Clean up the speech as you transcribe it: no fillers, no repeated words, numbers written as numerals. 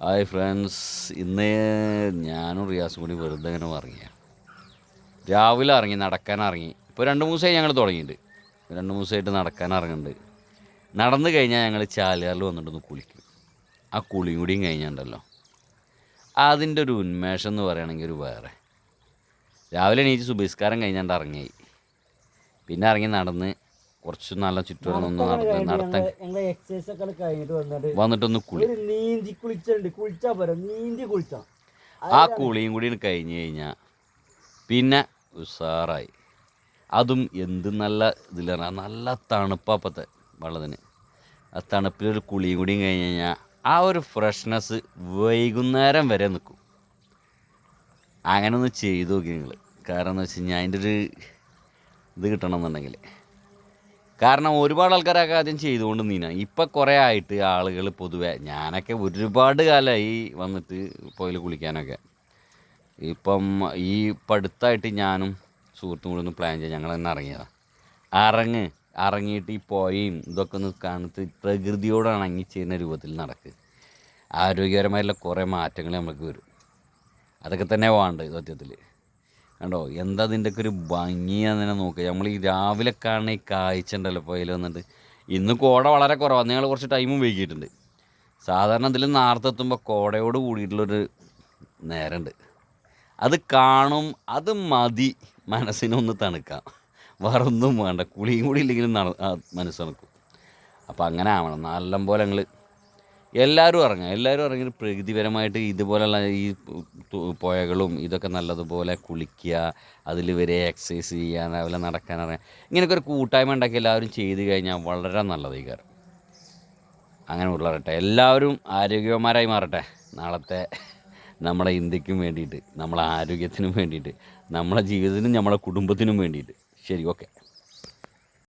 Hi friends, ഇന്ന് ഞാനും റിയാസും കൂടി വെറുതെ ഇങ്ങനെ ഇറങ്ങിയ രാവിലെ ഇറങ്ങി നടക്കാൻ ഇറങ്ങി. ഇപ്പോൾ 2-3 ദിവസമായി ഞങ്ങൾ തുടങ്ങിയിട്ടുണ്ട്. 2-3 ദിവസമായിട്ട് നടക്കാൻ ഇറങ്ങുന്നുണ്ട്. നടന്നു കഴിഞ്ഞാൽ ഞങ്ങൾ ചാലുകാരിൽ വന്നിട്ടൊന്ന് കുളിക്കും. ആ കുളിയും കൂടിയും കഴിഞ്ഞാണ്ടല്ലോ, അതിൻ്റെ ഒരു ഉന്മേഷം എന്ന് പറയുകയാണെങ്കിൽ ഒരു വേറെ. രാവിലെ എണീച്ച് സുബഹിസ്കാരം കഴിഞ്ഞാണ്ട് ഇറങ്ങി, പിന്നെ ഇറങ്ങി നടന്ന് കുറച്ച് നല്ല ചുറ്റുവട്ടം നടത്താൻ വന്നിട്ടൊന്ന് ആ കുളിയും കൂടി കഴിഞ്ഞ് കഴിഞ്ഞാൽ പിന്നെ ഉഷാറായി. അതും എന്ത് നല്ല ഇതിലാണ്, നല്ല തണുപ്പത്തെ വെള്ളത്തിന്. ആ തണുപ്പിലൊരു കുളിയും കൂടിയും കഴിഞ്ഞ് കഴിഞ്ഞാൽ ആ ഒരു ഫ്രഷ്നെസ് വൈകുന്നേരം വരെ നിൽക്കും. അങ്ങനെ ഒന്ന് ചെയ്തു നോക്കി നിങ്ങൾ. കാരണം എന്ന് വെച്ച് കഴിഞ്ഞാൽ അതിൻ്റെ ഒരു ഇത് കിട്ടണമെന്നുണ്ടെങ്കിൽ, കാരണം ഒരുപാട് ആൾക്കാരൊക്കെ ആദ്യം ചെയ്തുകൊണ്ട് നീന ഇപ്പം കുറേ ആയിട്ട് ആളുകൾ പൊതുവെ, ഞാനൊക്കെ ഒരുപാട് കാലമായി വന്നിട്ട് പുഴയിൽ കുളിക്കാനൊക്കെ. ഇപ്പം ഈ അടുത്തായിട്ട് ഞാനും സുഹൃത്തും കൂടി ഒന്ന് പ്ലാൻ ചെയ്യാം, ഞങ്ങൾ തന്നെ ഇറങ്ങിയതാണ്. ഇറങ്ങിയിട്ട് ഈ പുഴയും ഇതൊക്കെ ഒന്ന് കാണുന്നത് പ്രകൃതിയോട് ഇണങ്ങി ചെയ്യുന്ന രൂപത്തിൽ നടക്കുക. ആരോഗ്യപരമായിട്ടുള്ള കുറേ മാറ്റങ്ങൾ നമുക്ക് വരും. അതൊക്കെ തന്നെ വേണ്ടത് സത്യത്തിൽ. കണ്ടോ എന്താ ഇതിൻ്റെയൊക്കെ ഒരു ഭംഗിയാന്ന് തന്നെ നോക്കുക. നമ്മൾ ഈ രാവിലെ കാണുന്ന ഈ കാഴ്ച ഉണ്ടല്ലോ പുഴയിൽ വന്നിട്ട്. ഇന്ന് കോട വളരെ കുറവാണ്, ഞങ്ങൾ കുറച്ച് ടൈമും വൈകിയിട്ടുണ്ട്. സാധാരണ ഇതിൽ നേരത്തെത്തുമ്പോൾ കോടയോട് കൂടിയിട്ടുള്ളൊരു നേരമുണ്ട്. അത് കാണും, അത് മതി മനസ്സിനൊന്ന് തണുക്കാം. വേറെ ഒന്നും വേണ്ട, കുളിയും കൂടി ഇല്ലെങ്കിലും മനസ്സ് തണുക്കും. അപ്പം അങ്ങനെ ആവണം. നല്ലപോലെ ഞങ്ങൾ എല്ലാവരും ഇറങ്ങിയിട്ട് പ്രകൃതിപരമായിട്ട് ഇതുപോലെയുള്ള ഈ പുഴകളും ഇതൊക്കെ നല്ലതുപോലെ കുളിക്കുക, അതിൽ വരെ എക്സസൈസ് ചെയ്യാൻ, രാവിലെ നടക്കാനറിയാം. ഇങ്ങനെയൊക്കെ ഒരു കൂട്ടായ്മ ഉണ്ടാക്കി എല്ലാവരും ചെയ്ത് കഴിഞ്ഞാൽ വളരെ നല്ലത്. ഈ കാര്യം അങ്ങനെ ഉള്ളവരട്ടെ, എല്ലാവരും ആരോഗ്യവാന്മാരായി മാറട്ടെ. നാളത്തെ നമ്മുടെ ഇന്ത്യക്കും വേണ്ടിയിട്ട്, നമ്മളെ ആരോഗ്യത്തിനും വേണ്ടിയിട്ട്, നമ്മളെ ജീവിതത്തിനും നമ്മളെ കുടുംബത്തിനും വേണ്ടിയിട്ട്. ശരി, ഓക്കെ.